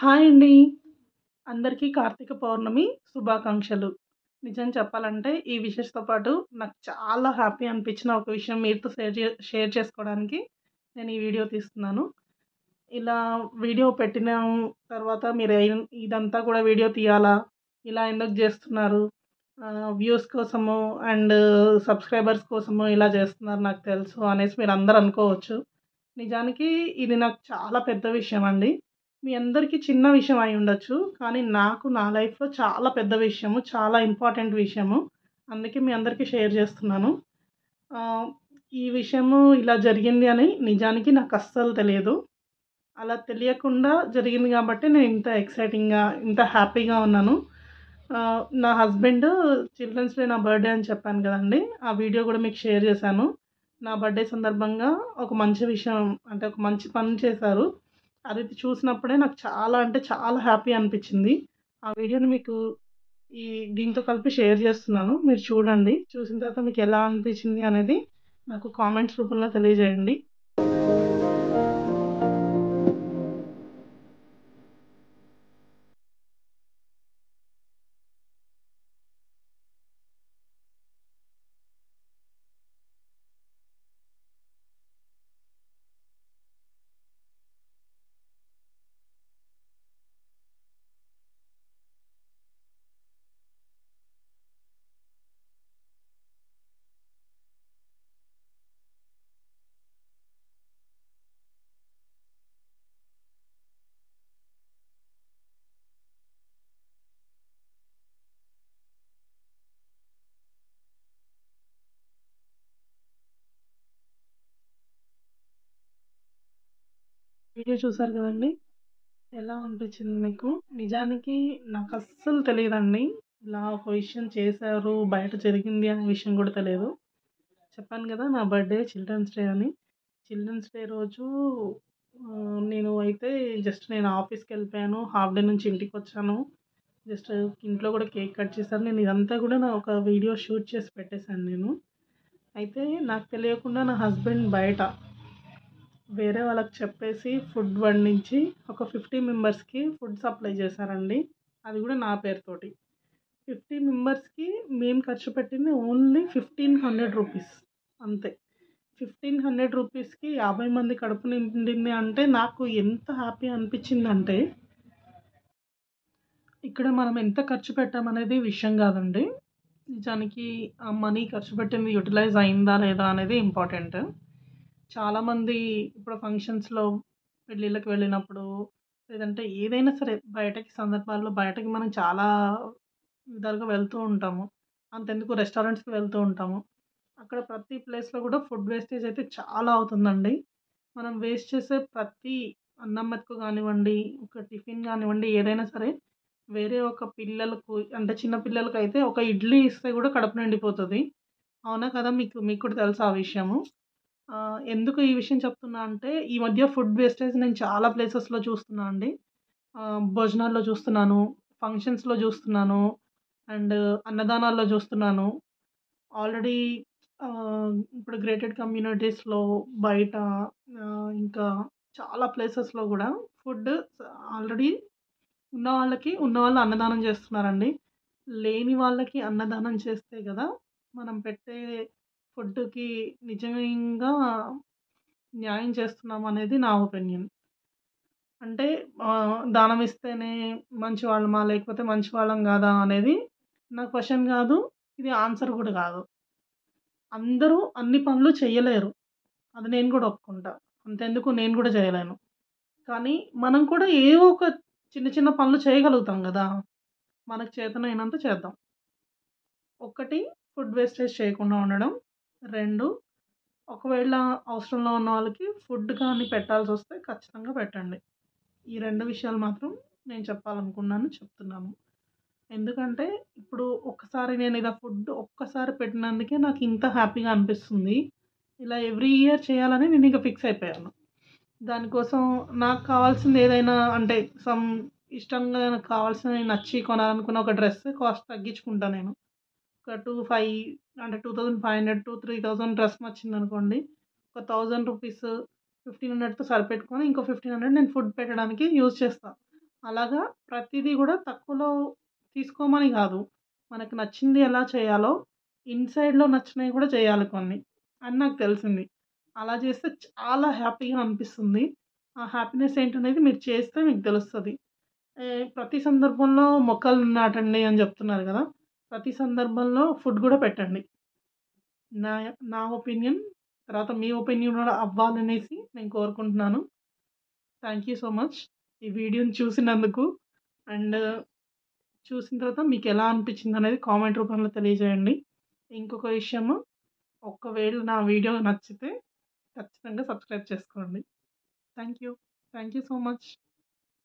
Hi అండి. అందరికీ కార్తీక పౌర్ణమి శుభాకాంక్షలు. నిజం చెప్పాలంటే ఈ విషెస్‌తో పాటు నాకు చాలా హ్యాపీ అనిపించిన ఒక విషయం మీతో షేర్ చేసుకోవడానికి నేను ఈ వీడియో తీస్తున్నాను. ఇలా వీడియో పెట్టిన తర్వాత మీరు ఇదంతా కూడా వీడియో తీయాలా? ఇలా ఎందుకు జేస్తున్నారు? వ్యూస్ కోసమో అండ్ సబ్‌స్క్రైబర్స్ కోసమో ఇలా జేస్తున్నారు నాకు తెలుసు అనేసి మీరందరూ అనుకోవచ్చు. నిజానికి ఇది నాకు చాలా పెద్ద విషయం అండి. మీ అందరికీ చిన్న విషయం అయ్యుండొచ్చు. కానీ నాకు నా లైఫ్‌లో చాలా పెద్ద విషయము. చాలా ఇంపార్టెంట్ విషయము. అందుకే మీ అందరికీ షేర్ జేస్తున్నాను. ఆహ్, ఈ విషయము ఇలా జరిగింది అని నిజానికి నాకస్సలు తెలియదు. అలా తెలియకుండా జరిగింది గాబట్టి నేను ఇంత ఎక్సైటింగ్‌గా, ఇంత హ్యాపీగా ఉన్నాను. నా హస్బెండ్ చిల్డ్రన్స్ డే నా బర్త్‌డే అని చెప్పాను గదండీ! ఆ వీడియో గూడా మీకు షేర్ జేశాను. నా బర్త్‌డే సందర్భంగా ఒక మంచి విషయం అంటే ఒక మంచి పని చేశారు. అది చూసినప్పుడే నాకు చాలా అంటే చాలా హ్యాపీ అనిపిచ్చింది. ఆ వీడియోని మీకు ఈ దీంతో కలిపి షేర్ జేస్తున్నాను. మీరు చూడండి. చూసిన తర్వాత మీకెలా అనిపించింది అనేది నాకు కామెంట్స్ రూపంలో తెలియజేయండి. వీడియో చూసారు గదండీ! ఎలా అనిపించింది మీకు? నిజానికి నాకస్సలు తెలీదండి. ఇలా ఒక విషయం చేశారు, బయట జరిగింది అనే విషయం గూడా తెలీదు. చెప్పాను గదా! నా బర్త్‌డే చిల్డ్రన్స్ డే అని. చిల్డ్రన్స్ డే రోజు నేను అయితే నేను ఆఫీస్‌కెళ్ళిపోయాను. హాఫ్ డే నుంచి ఇంటికొచ్చాను. జస్ట్ ఇంట్లో గూడా కేక్ కట్ చేశారు. నేను ఇదంతా గూడా నా ఒక వీడియో షూట్ చేసి పెట్టేశాను నేను. అయితే నాకు తెలియకుండా నా హస్బెండ్ బయట వేరే వాళ్ళకి చెప్పేసి ఫుడ్ వండించి ఒక 50 మెంబర్స్‌కి ఫుడ్ సప్లై చేశారండి. అది గూడా నా పేరుతోటి. 50 మెంబర్స్‌కి మేము ఖర్చు పెట్టింది ఓన్లీ రూ. 1500 అంతే. రూ. 1500కి 50 మంది కడుపు నిండింది అంటే నాకు ఎంత హ్యాపీ అనిపించిందంటే, ఇక్కడ మనం ఎంత ఖర్చు పెట్టామనేది విషయం గాదండి. నిజానికి ఆ మనీ ఖర్చు పెట్టింది యుటిలైజ్ అయిందా లేదా అనేది ఇంపార్టెంట్. చాలామంది ఇప్పుడు ఫంక్షన్స్‌లో పెళ్ళిళ్ళకి వెళ్ళినప్పుడు, లేదంటే ఏదైనా సరే బయటకి సందర్భాల్లో బయటకి మనం చాలా విధాలుగా వెళ్తూ ఉంటాము. అంతెందుకు రెస్టారెంట్స్‌కి వెళ్తూ ఉంటాము. అక్కడ ప్రతి ప్లేస్‌లో కూడా ఫుడ్ వేస్టేజ్ అయితే చాలా అవుతుందండి. మనం వేస్ట్ చేసే ప్రతి అన్నం మెతుకు గానివ్వండి, ఒక టిఫిన్ గానివ్వండి, ఏదైనా సరే వేరే ఒక పిల్లలకు అంటే చిన్న పిల్లలకైతే ఒక ఇడ్లీ ఇస్తే కూడా కడుపు నిండిపోతది. అవునా కదా! మీకు మీకు కూడా తెలుసా ఆ విషయము? ఎందుకు ఈ విషయం చెప్తున్నా అంటే, ఈ మధ్య ఫుడ్ వేస్టేజ్ నేను చాలా ప్లేసెస్‌లో చూస్తున్నా అండి. భోజనాల్లో చూస్తున్నాను, ఫంక్షన్స్‌లో చూస్తున్నాను, అండ్ అన్నదానాల్లో చూస్తున్నాను. ఆల్రెడీ ఇప్పుడు గ్రేటెడ్ కమ్యూనిటీస్‌లో బయట ఇంకా చాలా ప్లేసెస్‌లో గూడా ఫుడ్ ఆల్రెడీ ఉన్నవాళ్ళు అన్నదానం చేస్తున్నారండి. లేని వాళ్ళకి అన్నదానం చేస్తే గదా! మనం పెట్టే ఫుడ్‌కి నిజంగా న్యాయం చేస్తున్నామనేది నా ఒపీనియన్. అంటే దానం ఇస్తేనే మంచివాళ్ళమా? లేకపోతే మంచివాళ్ళం గాదా? అనేది నా క్వెషన్ గాదు. ఇది ఆన్సర్ గూడా గాదు. అందరూ అన్ని పనులు చెయ్యలేరు. అది నేను గూడా ఒప్పుకుంటా. అంతెందుకు నేను గూడా జేయలేను. కానీ మనం కూడా ఏవో ఒక చిన్న చిన్న పనులు చేయగలుగుతాం గదా! మనకు చేతనైనంత చేద్దాం. ఒకటి ఫుడ్ వేస్టేజ్ చేయకుండా ఉండడం. 2 ఒకవేళ అవసరంలో ఉన్న వాళ్ళకి ఫుడ్ కానీ పెట్టాల్సొస్తే ఖచ్చితంగా పెట్టండి. ఈ 2 విషయాలు మాత్రం నేను చెప్పాలనుకున్నాను, చెప్తున్నాను. ఎందుకంటే ఇప్పుడు ఒక్కసారి నేను ఇలా ఫుడ్ ఒక్కసారి పెట్టినందుకే నాకు ఇంత హ్యాపీగా అనిపిస్తుంది. ఇలా ఎవ్రీ ఇయర్ చేయాలని నేనింక ఫిక్స్ అయిపోయాను. దానికోసం నాకు కావాల్సింది ఏదైనా అంటే సమ్ ఇష్టంగా నాకు కావాల్సినవి నచ్చి కొనాలనుకున్న ఒక డ్రెస్ కాస్ట్ తగ్గించుకుంటా నేను. ఒక 5 అంటే 2500-3000 డ్రెస్ నచ్చిందనుకోండి. ఒక రూ. 1000 1500తో సరిపెట్టుకొని ఇంకో 1500 నేను ఫుడ్ పెట్టడానికి యూజ్ చేస్తా. అలాగా ప్రతిదీ గూడా తక్కువలో తీసుకోమని గాదు. మనకు నచ్చింది ఎలా చేయాలో, ఇన్‌సైడ్‌లో నచ్చినయి గూడా చేయాలి కొన్ని అని నాకు తెలిసింది. అలా చేస్తే చాలా హ్యాపీగా అనిపిస్తుంది. ఆ హ్యాపీనెస్ ఏంటనేది మీరు చేస్తే మీకు తెలుస్తది. ప్రతి సందర్భంలో మొక్కలు నాటండి అని జెప్తున్నారు గదా! ప్రతి సందర్భంలో ఫుడ్ గూడా పెట్టండి. నా నా ఒపీనియన్ తర్వాత మీ ఒపీనియన్ గూడా అవ్వాలనేసి నేను కోరుకుంటున్నాను. Thank you so much. ఈ వీడియోని చూసినందుకు. అండ్ చూసిన తర్వాత మీకెలా అనిపించిందనేది కామెంట్ రూపంలో తెలియజేయండి. ఇంకొక విషయము, ఒకవేళ నా వీడియో నచ్చితే ఖచ్చితంగా సబ్స్క్రైబ్ చేసుకోండి. Thank you. Thank you so much.